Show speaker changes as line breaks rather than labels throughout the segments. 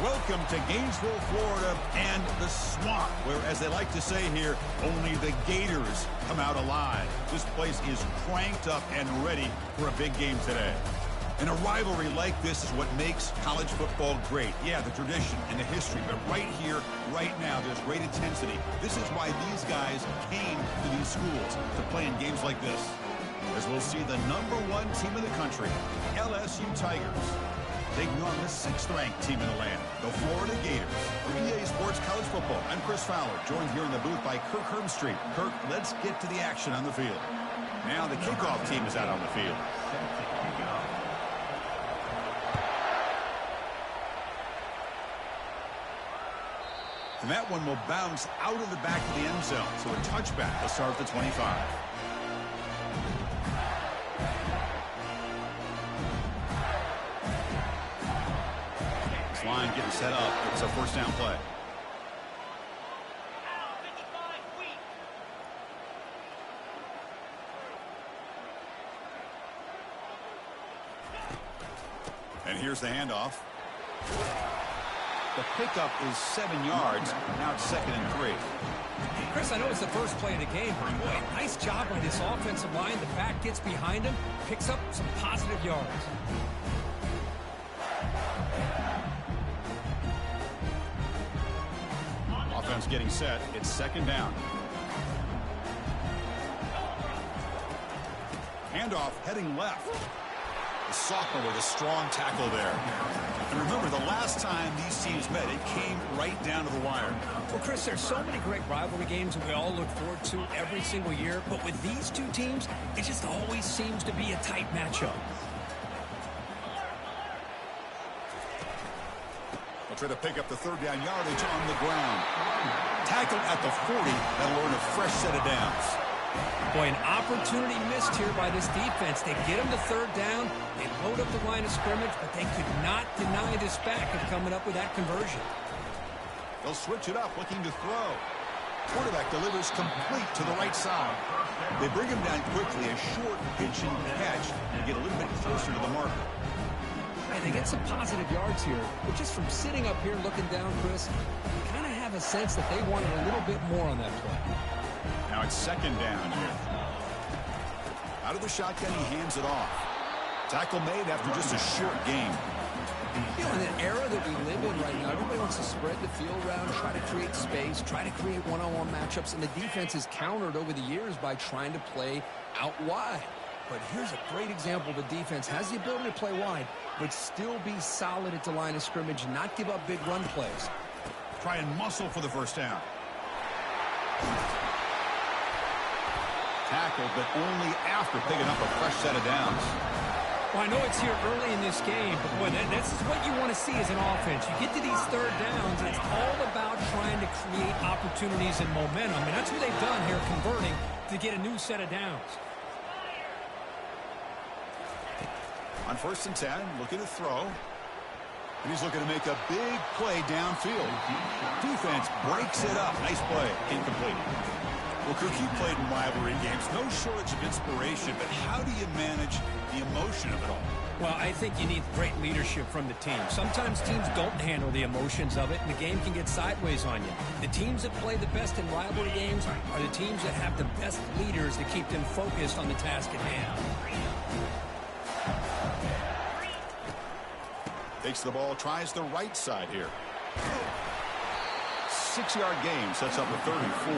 Welcome to Gainesville, Florida, and the swamp, where, as they like to say here, only the Gators come out alive. This place is cranked up and ready for a big game today. And a rivalry like this is what makes college football great. Yeah, the tradition and the history, but right here, right now, there's great intensity. This is why these guys came to these schools to play in games like this. As we'll see the #1 team in the country, LSU Tigers, taking on the 6th-ranked team in the land, the Florida Gators. For EA Sports College Football, I'm Chris Fowler, joined here in the booth by Kirk Herbstreit. Kirk, let's get to the action on the field. Now the kickoff team is out on the field. And that one will bounce out of the back of the end zone, so a touchback will start at the 25. Line getting set up. It's a first down play. And here's the handoff. The pickup is 7 yards. Now it's 2nd and 3.
Chris, I know it's the first play of the game, but boy, nice job by this offensive line. The back gets behind him, picks up some positive yards.
Offense getting set. It's 2nd down. Handoff heading left. The sophomore with a strong tackle there. And remember, the last time these teams met, it came right down to the wire.
Well, Chris, there's so many great rivalry games that we all look forward to every single year. But with these two teams, it just always seems to be a tight matchup.
They'll try to pick up the 3rd down yardage on the ground. Tackle at the 40. That'll earn a fresh set of downs.
Boy, an opportunity missed here by this defense. They get them to 3rd down. They load up the line of scrimmage, but they could not deny this back of coming up with that conversion.
They'll switch it up, looking to throw. Quarterback delivers complete to the right side. They bring him down quickly, a short pitch and catch, and get a little bit closer to the marker.
And they get some positive yards here, but just from sitting up here looking down, Chris, you kind of have a sense that they wanted a little bit more on that play.
Now it's 2nd down here. Out of the shotgun, he hands it off. Tackle made after just a short gain.
You know, in an era that we live in right now, everybody wants to spread the field around, try to create space, try to create one-on-one matchups, and the defense is countered over the years by trying to play out wide. But here's a great example. The defense has the ability to play wide, but still be solid at the line of scrimmage, not give up big run plays.
Try and muscle for the first down. Tackle, but only after picking up a fresh set of downs.
Well, I know it's here early in this game, but boy, this is what you want to see as an offense. You get to these 3rd downs, and it's all about trying to create opportunities and momentum, and that's what they've done here, converting to get a new set of downs.
On 1st and 10, looking to throw. And he's looking to make a big play downfield. Defense breaks it up. Nice play. Incomplete. Well, Kirk, you played in rivalry games. No shortage of inspiration, but how do you manage the emotion of it all?
Well, I think you need great leadership from the team. Sometimes teams don't handle the emotions of it, and the game can get sideways on you. The teams that play the best in rivalry games are the teams that have the best leaders to keep them focused on the task at hand.
Takes the ball, tries the right side here. 6-yard gain, sets up a 3rd and 4.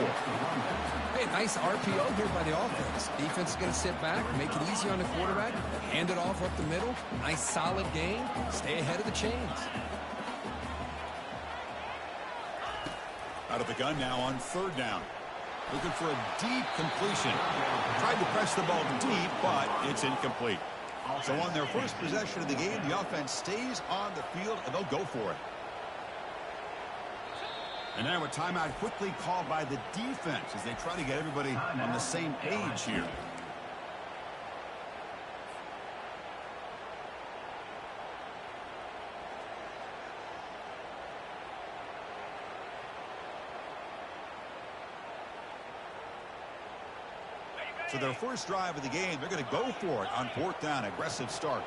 Hey, nice RPO here by the offense. Defense is going to sit back, make it easy on the quarterback, hand it off up the middle. Nice solid gain. Stay ahead of the chains.
Out of the gun now on 3rd down. Looking for a deep completion. Tried to press the ball deep, but it's incomplete. So on their first possession of the game, the offense stays on the field, and they'll go for it. And now a timeout quickly called by the defense as they try to get everybody on the same page here. So their first drive of the game, they're going to go for it on 4th down. Aggressive start.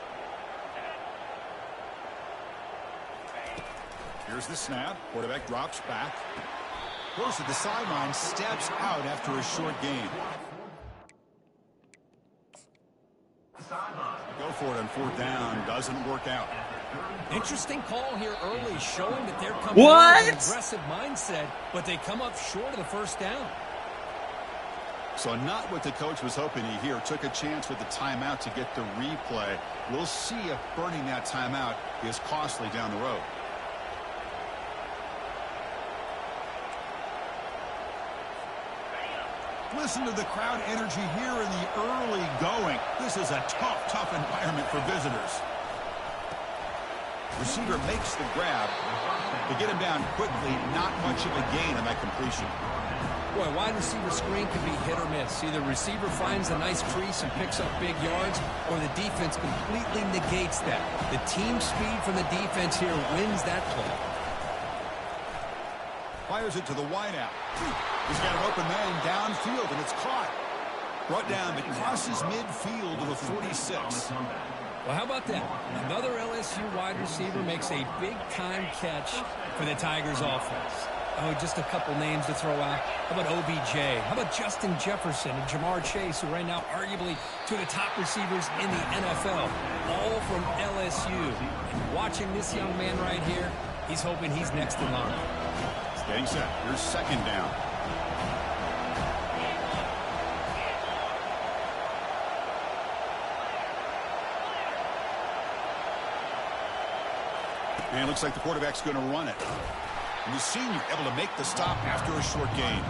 Here's the snap. Quarterback drops back.
Goes to the sideline, steps out after a short gain.
Go for it on 4th down. Doesn't work out.
Interesting call here early, showing that they're coming in with an aggressive mindset, but they come up short of the 1st down.
So not what the coach was hoping to hear. Took a chance with the timeout to get the replay. We'll see if burning that timeout is costly down the road. Listen to the crowd energy here in the early going. This is a tough environment for visitors. Receiver makes the grab. To get him down quickly, not much of a gain on that completion.
Boy, wide receiver screen can be hit or miss. Either receiver finds a nice crease and picks up big yards, or the defense completely negates that. The team speed from the defense here wins that play.
Fires it to the wideout. He's got an open man downfield, and it's caught. Brought down, but crosses midfield to the 46.
Well, how about that? Another LSU wide receiver makes a big-time catch for the Tigers offense. Oh, just a couple names to throw out. How about OBJ? How about Justin Jefferson and Jamar Chase, who right now arguably two of the top receivers in the NFL, all from LSU. And watching this young man right here, he's hoping he's next in line.
It's getting set. Here's 2nd down. And it looks like the quarterback's going to run it. And the senior able to make the stop after a short gain.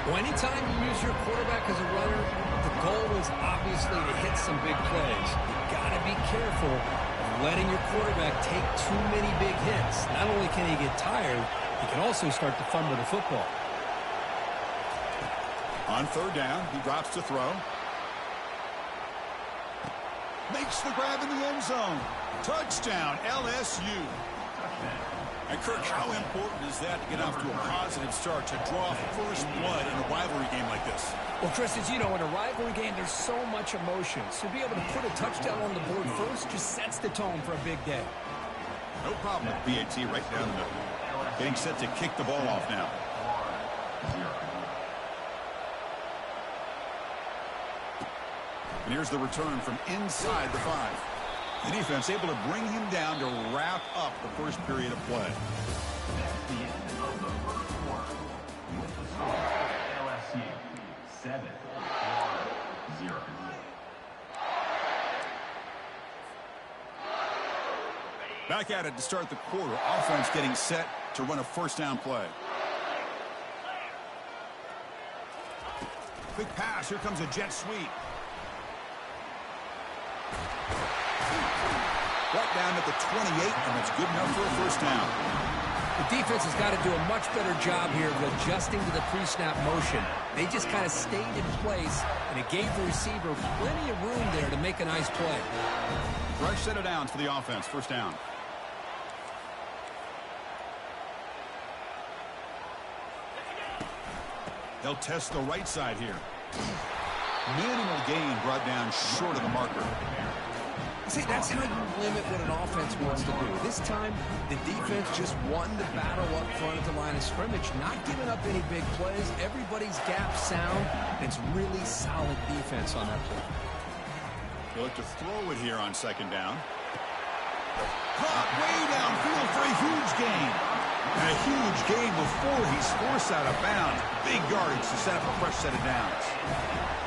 Well, anytime you use your quarterback as a runner, the goal is obviously to hit some big plays. You've got to be careful of letting your quarterback take too many big hits. Not only can he get tired, he can also start to fumble the football.
On 3rd down, he drops to throw. Makes the grab in the end zone. Touchdown, LSU. And Kirk, how important is that to get off to a positive start, to draw first blood in a rivalry game like this?
Well, Chris, as you know, in a rivalry game, there's so much emotion. So to be able to put a touchdown on the board first just sets the tone for a big day.
No problem with BAT right down the middle. Getting set to kick the ball off now. And here's the return from inside the 5. The defense able to bring him down to wrap up the first period of play.
That's the end of the first quarter. With the score, LSU 7-0.
Back at it to start the quarter. Offense getting set to run a 1st down play. Quick pass. Here comes a jet sweep. Right down at the 28, and that's good enough for a 1st down.
The defense has got to do a much better job here of adjusting to the pre-snap motion. They just kind of stayed in place, and it gave the receiver plenty of room there to make a nice play.
Fresh set of downs for the offense. 1st down. They'll test the right side here. Minimal gain brought down short of the marker.
See, that's how you limit what an offense wants to do. This time, the defense just won the battle up front at the line of scrimmage, not giving up any big plays. Everybody's gap sound, and it's really solid defense on that play.
They'll look to throw it here on 2nd down. Caught way downfield for a huge gain. And a huge gain before he's forced out of bounds. Big yardage to set up a fresh set of downs.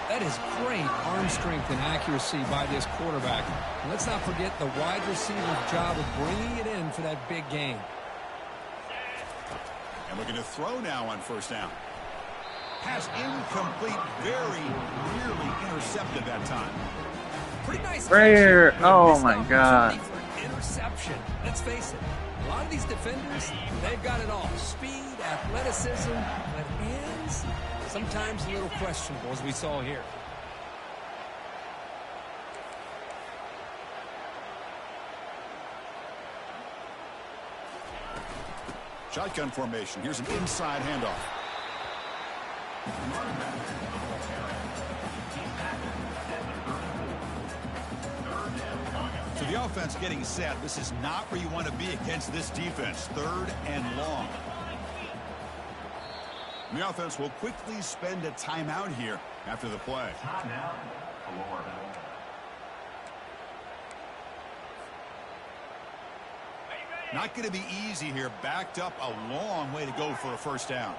That is great arm strength and accuracy by this quarterback. And let's not forget the wide receiver's job of bringing it in for that big gain.
And looking to throw now on 1st down. Pass incomplete, very nearly intercepted that time.
Pretty nice.
Rare. Oh my God.
Interception. Let's face it. A lot of these defenders, they've got it all. Speed, athleticism, but hands, sometimes a little questionable, as we saw here.
Shotgun formation. Here's an inside handoff. To the The offense getting set. This is not where you want to be against this defense. 3rd and long. The offense will quickly spend a timeout here after the play.
Timeout, Florida.
Not going to be easy here. Backed up a long way to go for a first down.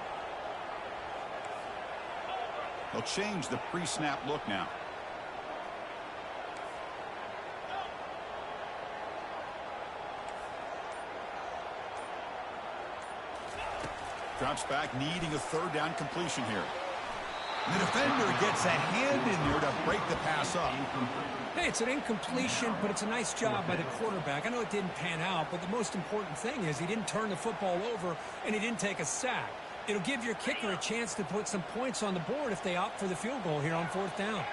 They'll change the pre-snap look now. Drops back, needing a 3rd down completion here. The defender gets a hand in there to break the pass up.
Hey, it's an incompletion, but it's a nice job by the quarterback. I know it didn't pan out, but the most important thing is he didn't turn the football over and he didn't take a sack. It'll give your kicker a chance to put some points on the board if they opt for the field goal here on 4th down.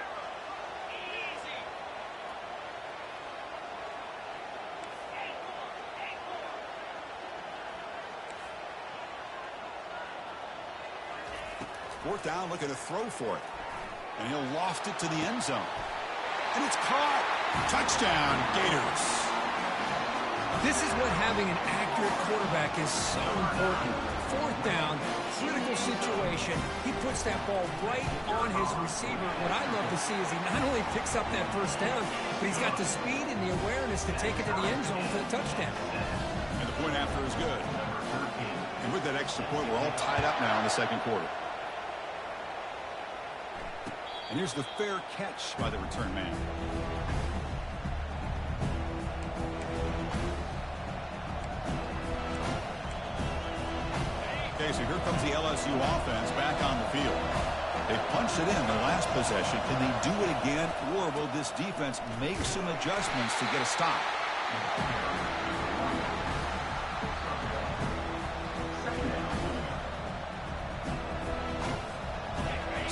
Fourth down, looking to throw for it. And he'll loft it to the end zone. And it's caught. Touchdown, Gators.
This is what having an accurate quarterback is so important. 4th down, critical situation. He puts that ball right on his receiver. What I love to see is he not only picks up that first down, but he's got the speed and the awareness to take it to the end zone for the touchdown.
And the point after is good. And with that extra point, we're all tied up now in the 2nd quarter. And here's the fair catch by the return man. Okay, so here comes the LSU offense back on the field. They punched it in the last possession. Can they do it again, or will this defense make some adjustments to get a stop?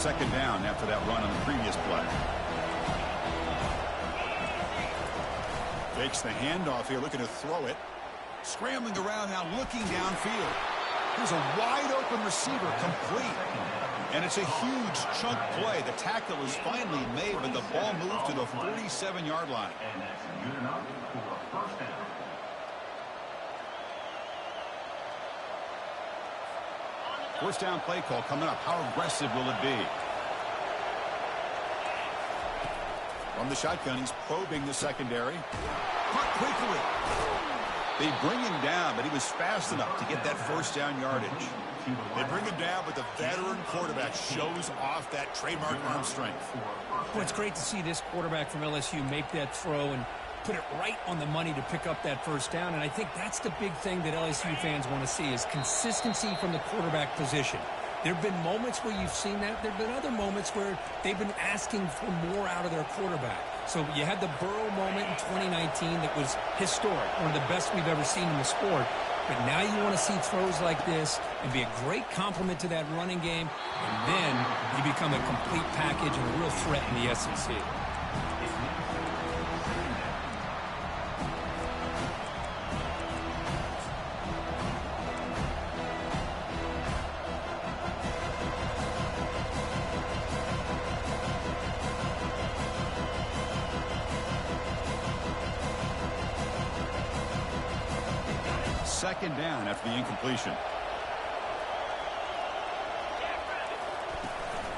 2nd down after that run on the previous play. Takes the handoff here, looking to throw it. Scrambling around now, looking downfield. Here's a wide open receiver, complete. And it's a huge chunk play. The tackle is finally made, but the ball moved to the 47-yard line.
And that's good enough for a first down.
First down play call coming up. How aggressive will it be? From the shotgun, he's probing the secondary. Caught quickly. They bring him down, but he was fast enough to get that first down yardage. They bring him down, but the veteran quarterback shows off that trademark arm strength.
Well, it's great to see this quarterback from LSU make that throw and put it right on the money to pick up that first down. And I think that's the big thing that LSU fans want to see is consistency from the quarterback position. There have been moments where you've seen that. There have been other moments where they've been asking for more out of their quarterback. So you had the Burrow moment in 2019 that was historic, one of the best we've ever seen in the sport. But now you want to see throws like this and be a great complement to that running game. And then you become a complete package and a real threat in the SEC.
Second down after the incompletion.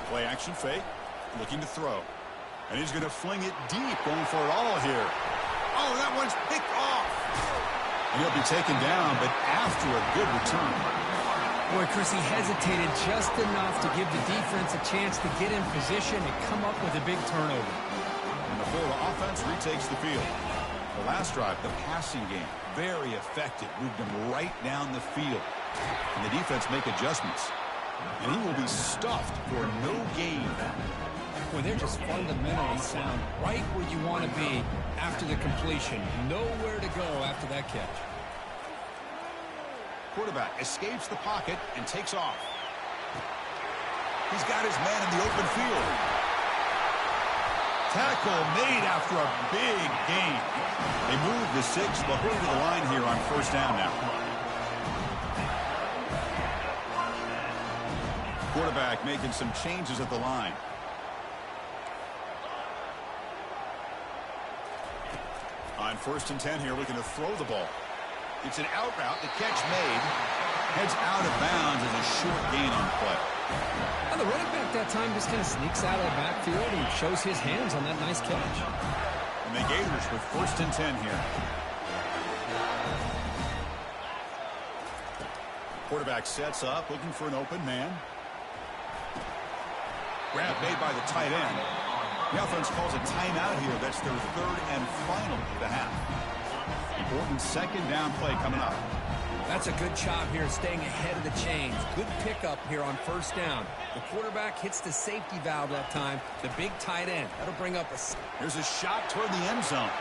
Play action fake. Looking to throw. And he's going to fling it deep, going for it all here. Oh, that one's picked off. And he'll be taken down, but after a good return.
Boy, Chris, he hesitated just enough to give the defense a chance to get in position and come up with a big turnover.
And the Florida offense retakes the field. The last drive, the passing game, very effective. Moved him right down the field. And the defense make adjustments. And he will be stuffed for no gain.
Boy, they're just fundamentally sound right where you want to be after the completion. Nowhere to go after that catch.
Quarterback escapes the pocket and takes off. He's got his man in the open field. Tackle made after a big gain. They move the 6, but hurry to the line here on first down now. Quarterback making some changes at the line. On 1st and 10 here, looking to throw the ball. It's an out route. The catch made. Heads out of bounds as a short gain on play.
And the running back that time just kind of sneaks out of the backfield and shows his hands on that nice catch.
And the Gators with 1st and 10 here. Quarterback sets up, looking for an open man. Grab made by the tight end. The offense calls a timeout here. That's their 3rd and final of the half. Important 2nd down play coming up.
That's a good job here staying ahead of the chains. Good pickup here on 1st down. The quarterback hits the safety valve that time. The big tight end. That'll bring up a...
There's a shot toward the end zone.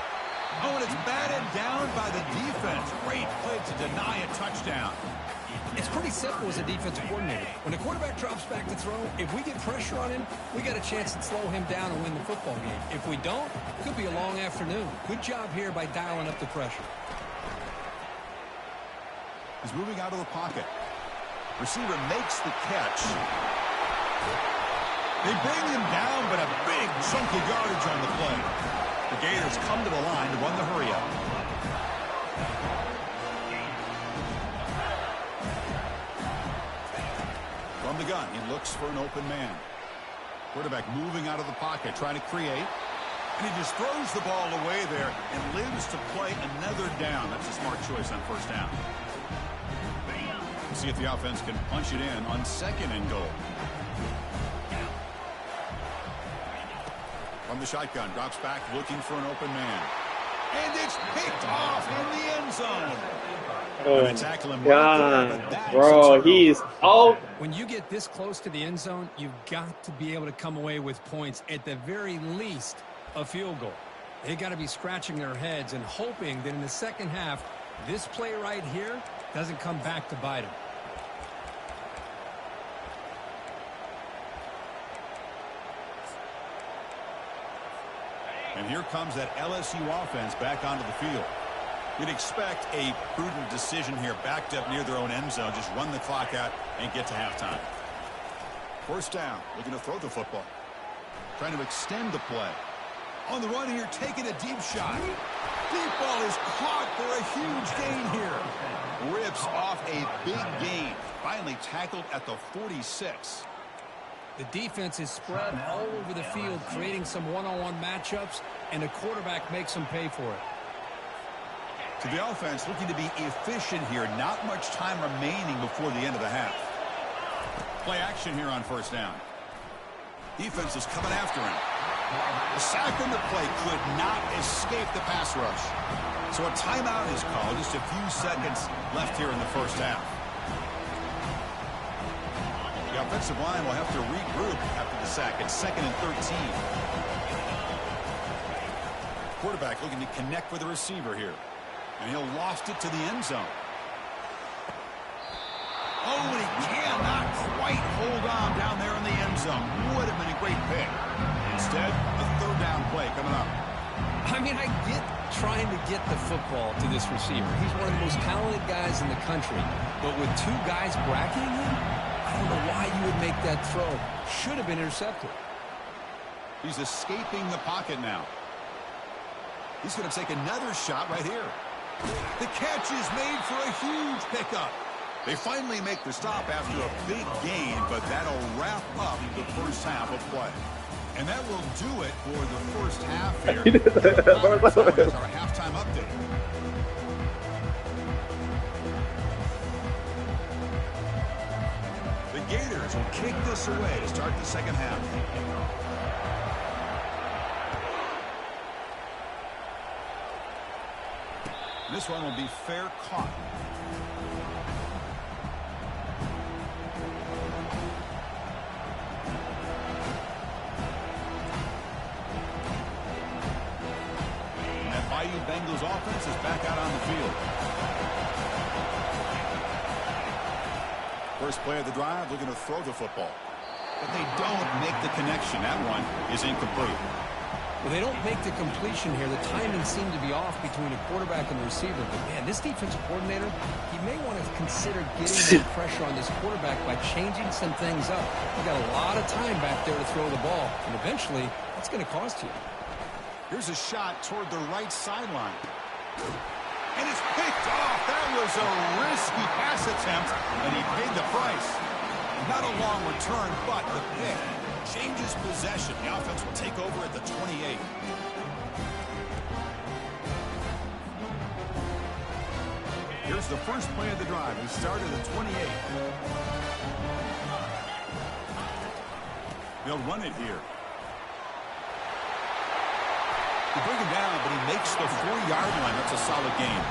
Oh, and it's batted down by the defense. Great play to deny a touchdown.
It's pretty simple as a defensive coordinator. When the quarterback drops back to throw, if we get pressure on him, we got a chance to slow him down and win the football game. If we don't, it could be a long afternoon. Good job here by dialing up the pressure.
He's moving out of the pocket. Receiver makes the catch. They bring him down, but a big chunk of yardage on the play. The Gators come to the line to run the hurry-up. From the gun, he looks for an open man. Quarterback moving out of the pocket, trying to create. And he just throws the ball away there and lives to play another down. That's a smart choice on 1st down. See if the offense can punch it in on 2nd and goal. From the shotgun, drops back looking for an open man. And it's picked off in the end zone.
Oh, God, bro, he's off.
When you get this close to the end zone, you've got to be able to come away with points, at the very least, a field goal. They got to be scratching their heads and hoping that in the 2nd half, this play right here doesn't come back to bite them.
And here comes that LSU offense back onto the field. You'd expect a prudent decision here, backed up near their own end zone. Just run the clock out and get to halftime. 1st down, looking to throw the football. Trying to extend the play. On the run here, taking a deep shot. Deep ball is caught for a huge gain here. Rips off a big gain. Finally tackled at the 46.
The defense is spread all over the field, creating some one-on-one matchups, and the quarterback makes them pay for it.
To the offense, looking to be efficient here. Not much time remaining before the end of the half. Play action here on 1st down. Defense is coming after him. The sack on the play could not escape the pass rush. So a timeout is called. Just a few seconds left here in the 1st half. The offensive line will have to regroup after the sack. It's 2nd and 13. Quarterback looking to connect with the receiver here. And he'll loft it to the end zone. Oh, and he cannot quite hold on down there in the end zone. Would have been a great pick. Instead, a 3rd down play coming up.
I mean, I get trying to get the football to this receiver. He's one of the most talented guys in the country. But with 2 guys bracketing him, I don't know why you would make that throw. Should have been intercepted.
He's escaping the pocket now. He's going to take another shot right here. The catch is made for a huge pickup. They finally make the stop after a big gain, but that'll wrap up the 1st half of play. And that will do it for the 1st half here. That's our halftime update. The Gators will kick this away to start the 2nd half. This one will be fair caught. And that Bayou Bengals offense is back out on the field. First play of the drive, looking to throw the football. But they don't make the connection. That one is incomplete.
Well, they don't make the completion here. The timing seemed to be off between the quarterback and the receiver. But, man, this defensive coordinator, he may want to consider getting more pressure on this quarterback by changing some things up. You got a lot of time back there to throw the ball. And eventually, that's going to cost you.
Here's a shot toward the right sideline. And it's picked off. That was a risky pass attempt, and he paid the price. Not a long return, but the pick changes possession. The offense will take over at the 28. Here's the first play of the drive. He started at 28. They'll run it here. They bring him down, but he makes the 4-yard line. That's a solid game.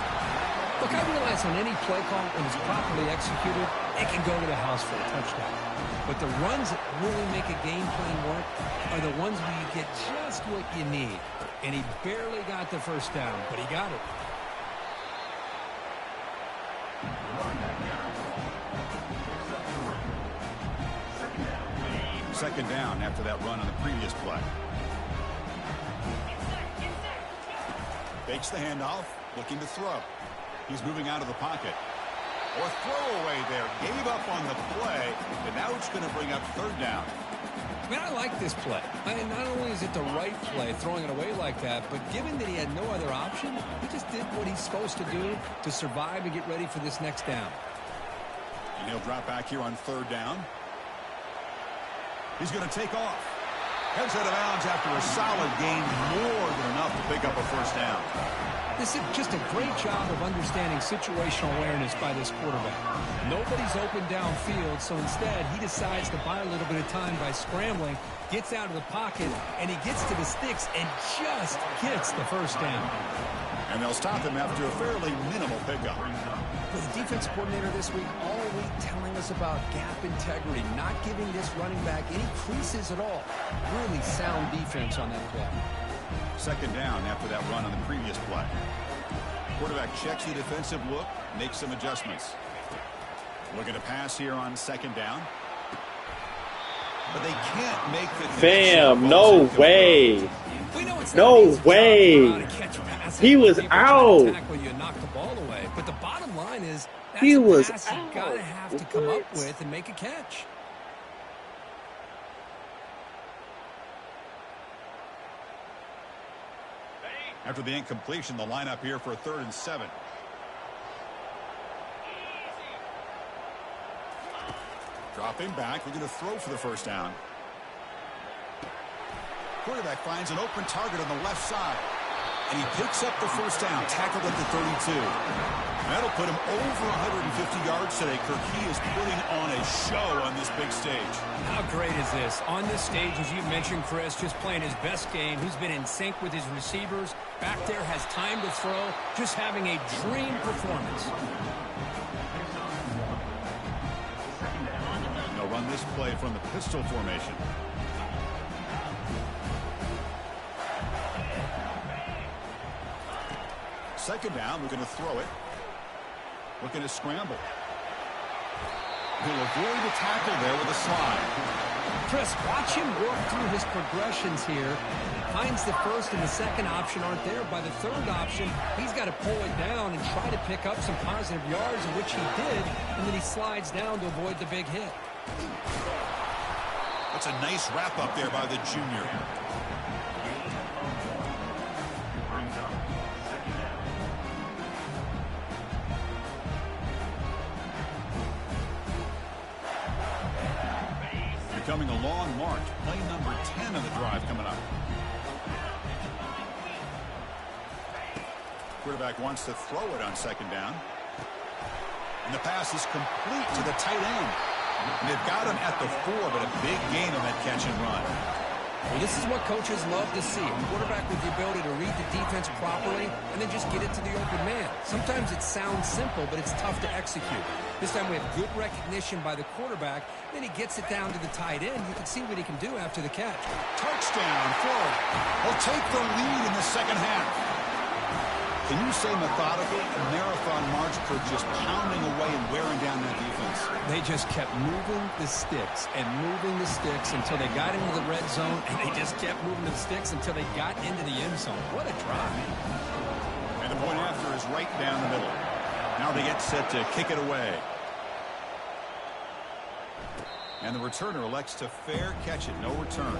Look, I realize on any play call, when it's properly executed, it can go to the house for a touchdown. But the runs that really make a game plan work are the ones where you get just what you need. And he barely got the first down, but he got it.
Second down after that run on the previous play. Fakes the handoff, looking to throw. He's moving out of the pocket. Or throwaway there. Gave up on the play, and now it's going to bring up third down.
Man, I like this play. I mean, not only is it the right play, throwing it away like that, but given that he had no other option, he just did what he's supposed to do to survive and get ready for this next down.
And he'll drop back here on third down. He's going to take off. Heads out of bounds after a solid gain, more than enough to pick up a first down.
This is just a great job of understanding situational awareness by this quarterback. Nobody's open downfield, so instead he decides to buy a little bit of time by scrambling, gets out of the pocket, and he gets to the sticks and just gets the first down.
And they'll stop him after a fairly minimal pickup.
For the defense coordinator this week, all week telling us about gap integrity, not giving this running back any creases at all. Really sound defense on that play.
Second down after that run on the previous play. Quarterback checks the defensive look, makes some adjustments. Looking to pass here on second down. But they can't make the
Fam, no way. No way. He was out.
You knock the ball away. But the bottom line is that's
He
a
was
pass you
out.
gotta have to come up with and make a catch.
After the incompletion, the lineup here for a 3rd and 7. Dropping back, looking to throw for the first down. Quarterback finds an open target on the left side. And he picks up the first down, tackled at the 32. That'll put him over 150 yards today. Kirk, he is putting on a show on this big stage.
How great is this? On this stage, as you mentioned, Chris, just playing his best game. He's been in sync with his receivers. Back there, has time to throw. Just having a dream performance.
They'll run this play from the pistol formation. Second down, looking to throw it. Looking to scramble. He'll avoid the tackle there with a slide.
Chris, watch him work through his progressions here. Finds the first and the second option aren't there. By the third option, he's got to pull it down and try to pick up some positive yards, in which he did, and then he slides down to avoid the big hit.
That's a nice wrap up there by the junior. Becoming a long march. Play number 10 of the drive coming up. Quarterback wants to throw it on second down. And the pass is complete to the tight end. And they've got him at the 4, but a big gain on that catch and run.
Well, this is what coaches love to see. A quarterback with the ability to read the defense properly and then just get it to the open man. Sometimes it sounds simple, but it's tough to execute. This time we have good recognition by the quarterback. Then he gets it down to the tight end. You can see what he can do after the catch.
Touchdown, Florida. Will take the lead in the second half. Can you say methodical? A marathon march for just pounding away and wearing down that defense.
They just kept moving the sticks and moving the sticks until they got into the red zone, and they just kept moving the sticks until they got into the end zone. What a drive.
And the point after is right down the middle. Now they get set to kick it away. And the returner elects to fair catch it. No return.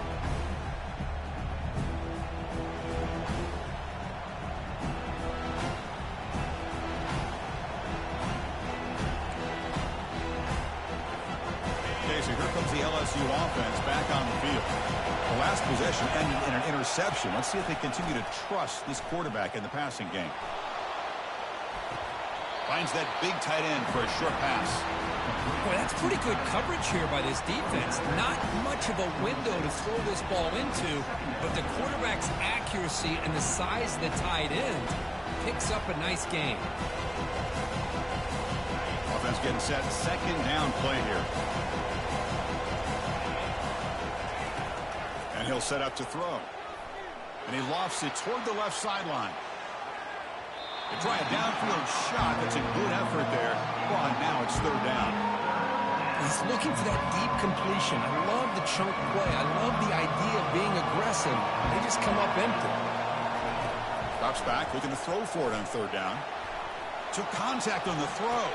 LSU offense back on the field. The last possession ended in an interception. Let's see if they continue to trust this quarterback in the passing game. Finds that big tight end for a short pass.
Boy, that's pretty good coverage here by this defense. Not much of a window to throw this ball into, but the quarterback's accuracy and the size of the tight end picks up a nice game.
Offense getting set. Second down play here. And he'll set up to throw. And he lofts it toward the left sideline. They try a downfield shot. That's a good effort there. But now it's third down.
He's looking for that deep completion. I love the chunk play. I love the idea of being aggressive. They just come up empty.
Drops back, looking to throw for it on third down. Took contact on the throw.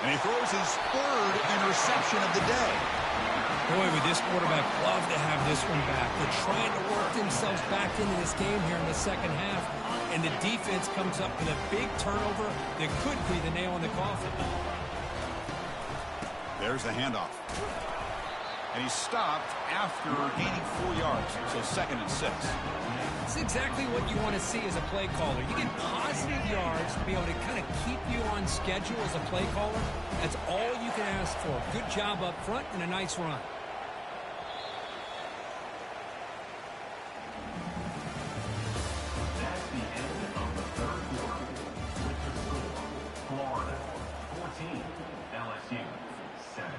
And he throws his third interception of the day.
Boy, would this quarterback love to have this one back. They're trying to work themselves back into this game here in the second half. And the defense comes up with a big turnover that could be the nail in the coffin.
There's the handoff. And he stopped after gaining 4 yards. So 2nd and 6.
That's exactly what you want to see as a play caller. You get positive yards to be able to kind of keep you on schedule as a play caller. That's all you can ask for. Good job up front and a nice run.
That's the end of the third quarter. With the score, Florida 14, LSU 7.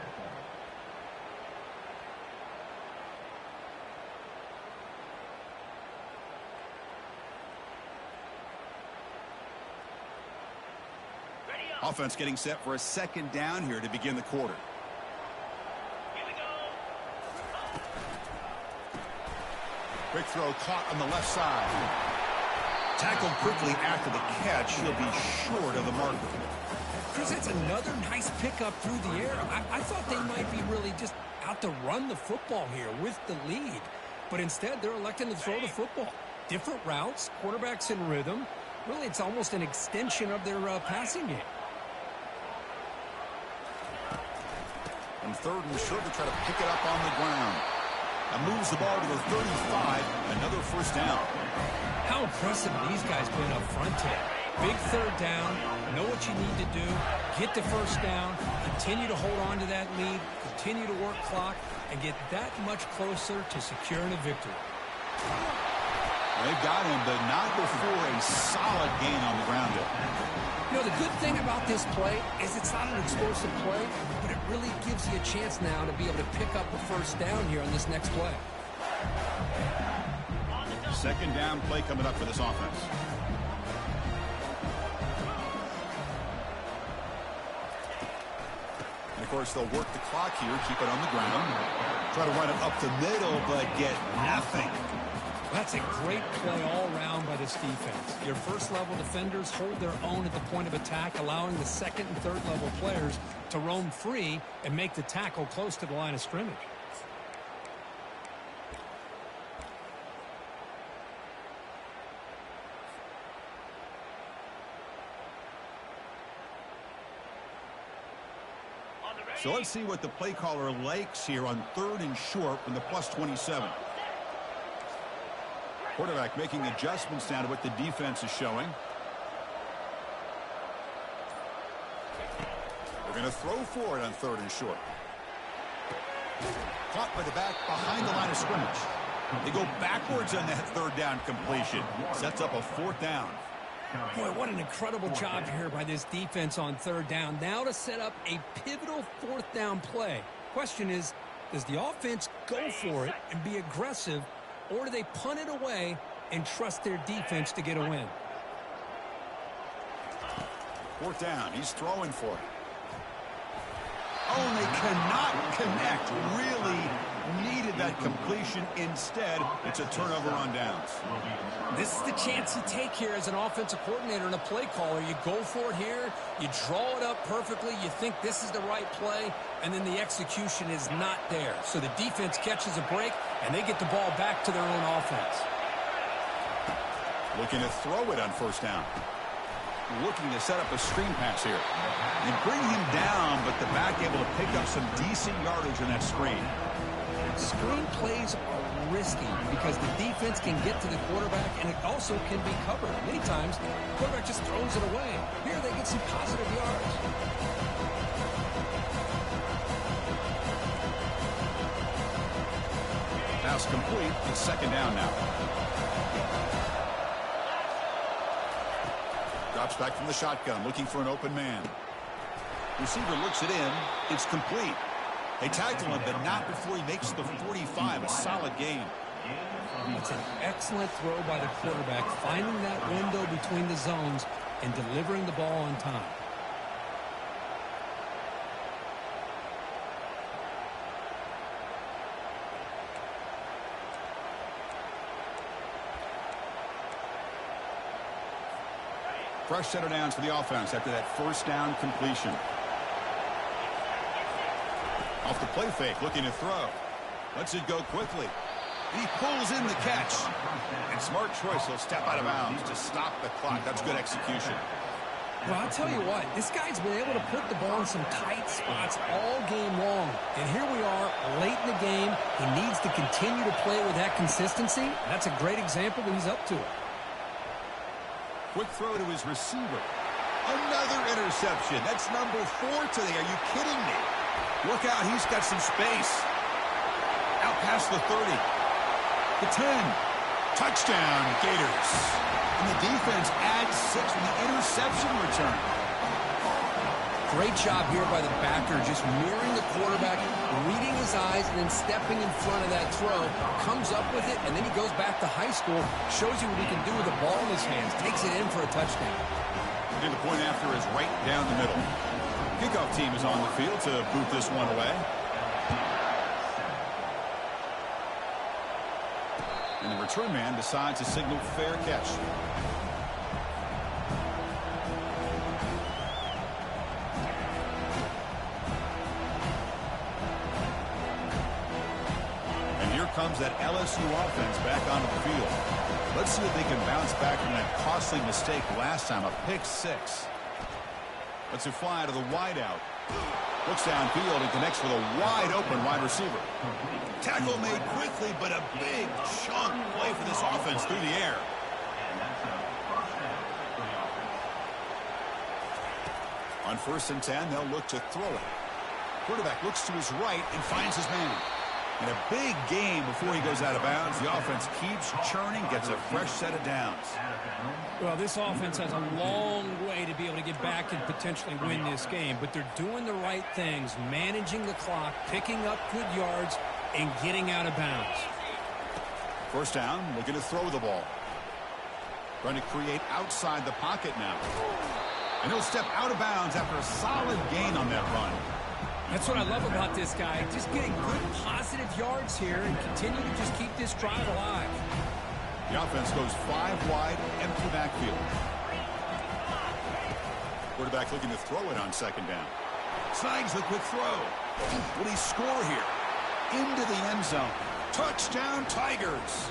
Offense getting set for a second down here to begin the quarter. Quick throw caught on the left side. Tackled quickly after the catch. He'll be short of the marker.
Chris, that's another nice pickup through the air. I thought they might be really just out to run the football here with the lead. But instead, they're electing to throw the football. Different routes, quarterbacks in rhythm. Really, it's almost an extension of their passing game.
On third and short, to try to pick it up on the ground. And moves the ball to the 35. Another first down.
How impressive these guys been up front today. Big third down. Know what you need to do. Get the first down. Continue to hold on to that lead. Continue to work clock. And get that much closer to securing a victory.
They've got him, but not before a solid gain on the ground.
You know, the good thing about this play is it's not an explosive play, but it really gives you a chance now to be able to pick up a first down here on this next play.
Second down play coming up for this offense. And, of course, they'll work the clock here, keep it on the ground. Try to run it up the middle, but get nothing.
That's a great play all around by this defense. Your first-level defenders hold their own at the point of attack, allowing the second and third-level players to roam free and make the tackle close to the line of scrimmage.
So let's see what the play caller likes here on third and short from the +27. Quarterback making adjustments now to what the defense is showing. We're going to throw for it on third and short. Caught by the back behind the line of scrimmage. They go backwards on that third down completion. Sets up a fourth down.
Boy, what an incredible job here by this defense on third down. Now to set up a pivotal fourth down play. Question is, does the offense go for it and be aggressive, or do they punt it away and trust their defense to get a win?
Fourth down. He's throwing for it. Oh, and they cannot connect. Really needed that completion. Instead, it's a turnover on downs.
This is the chance you take here as an offensive coordinator and a play caller. You go for it here. You draw it up perfectly. You think this is the right play, and then the execution is not there. So the defense catches a break, and they get the ball back to their own offense.
Looking to throw it on first down. looking to set up a screen pass here. They bring him down, but the back able to pick up some decent yardage in that screen.
Screen plays are risky because the defense can get to the quarterback, and it also can be covered. Many times, the quarterback just throws it away. Here they get some positive yards.
Pass complete. It's second down now. Drops back from the shotgun, looking for an open man. Receiver looks it in. It's complete. They tackle him, but not before he makes the 45. A solid gain.
It's an excellent throw by the quarterback, finding that window between the zones and delivering the ball on time.
Fresh set of downs for the offense after that first down completion. Off the play fake, looking to throw. Lets it go quickly. He pulls in the catch. And smart choice, he'll step out of bounds to stop the clock. That's good execution.
Well, I'll tell you what, this guy's been able to put the ball in some tight spots all game long. And here we are, late in the game. He needs to continue to play with that consistency. That's a great example that he's up to it.
Quick throw to his receiver. Another interception. That's number 4 today. Are you kidding me? Look out, he's got some space. Out past the 30. The 10. Touchdown, Gators. And the defense adds 6 from the interception return.
Great job here by the backer, just mirroring the quarterback, reading his eyes, and then stepping in front of that throw. Comes up with it, and then he goes back to high school, shows you what he can do with the ball in his hands, takes it in for a touchdown.
And the point after is right down the middle. Kickoff team is on the field to boot this one away. And the return man decides to signal fair catch. Comes that LSU offense back onto the field. Let's see if they can bounce back from that costly mistake last time, a pick 6. Lets it fly to the wideout. Looks downfield and connects with a wide open wide receiver. Tackle made quickly, but a big chunk play for this offense through the air. On 1st and 10, they'll look to throw it. Quarterback looks to his right and finds his man. And a big game before he goes out of bounds. The offense keeps churning, gets a fresh set of downs.
Well, this offense has a long way to be able to get back and potentially win this game, but they're doing the right things, managing the clock, picking up good yards, and getting out of bounds.
First down, looking to throw the ball. Trying to create outside the pocket now. And he'll step out of bounds after a solid gain on that run.
That's what I love about this guy. Just getting good, positive yards here and continue to just keep this drive alive.
The offense goes 5 wide, empty backfield. Quarterback looking to throw it on second down. Snags the quick throw. Will he score here? Into the end zone. Touchdown, Tigers.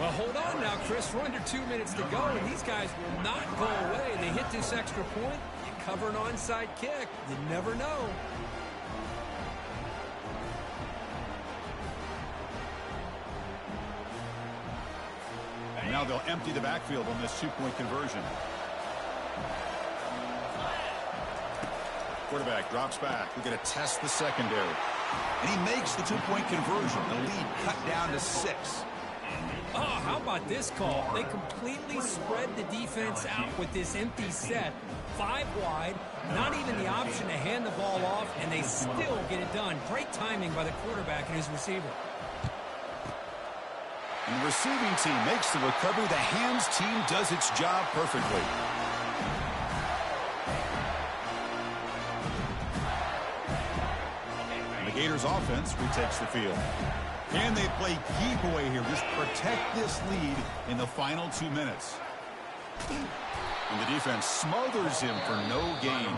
Well, hold on now, Chris. We're under 2 minutes to go, and these guys will not go away. They hit this extra point. Cover an onside kick. You never know.
And now they'll empty the backfield on this 2-point conversion. Quarterback drops back. We're going to test the secondary. And he makes the 2-point conversion. The lead cut down to 6.
Oh, how about this call? They completely spread the defense out with this empty set. 5 wide, not even the option to hand the ball off, and they still get it done. Great timing by the quarterback and his receiver.
And the receiving team makes the recovery. The hands team does its job perfectly. And the Gators offense retakes the field. Can they play keep away here? Just protect this lead in the final 2 minutes. And the defense smothers him for no gain.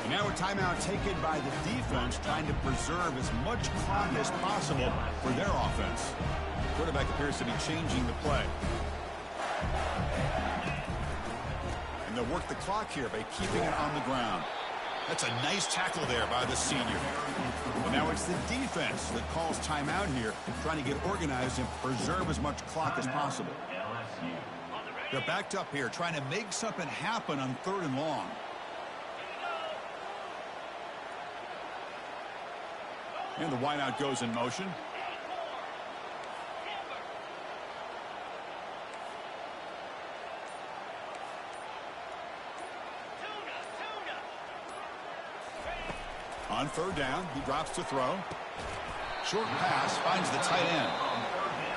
And now a timeout taken by the defense, trying to preserve as much clock as possible for their offense. Quarterback appears to be changing the play. they'll work the clock here by keeping it on the ground. That's a nice tackle there by the senior. And now it's the defense that calls timeout here, trying to get organized and preserve as much clock as possible. They're backed up here, trying to make something happen on 3rd and long. And the wideout goes in motion. On 3rd down, he drops to throw. Short pass finds the tight end.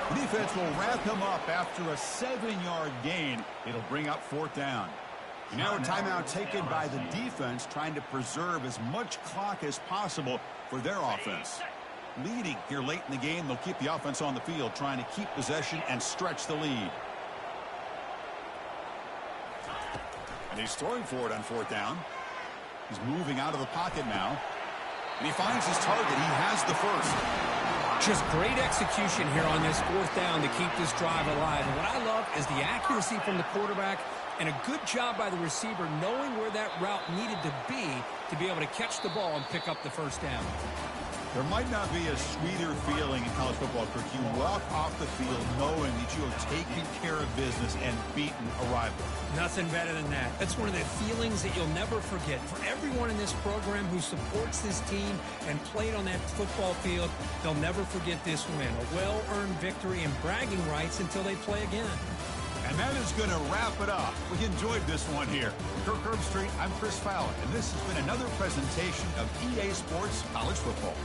The defense will wrap him up after a 7-yard gain. It'll bring up 4th down. And now a timeout taken by the defense, trying to preserve as much clock as possible for their offense. Leading here late in the game, they'll keep the offense on the field, trying to keep possession and stretch the lead. And he's throwing for it on 4th down. He's moving out of the pocket now. And he finds his target. He has the first.
Just great execution here on this 4th down to keep this drive alive. And what I love is the accuracy from the quarterback and a good job by the receiver knowing where that route needed to be able to catch the ball and pick up the first down.
There might not be a sweeter feeling in college football, Kirk. You walk off the field knowing that you have taken care of business and beaten a rival.
Nothing better than that. That's one of the feelings that you'll never forget. For everyone in this program who supports this team and played on that football field, they'll never forget this win. A well-earned victory and bragging rights until they play again.
And that is going to wrap it up. We enjoyed this one here. Kirk Herbstreit, I'm Chris Fowler, and this has been another presentation of EA Sports College Football.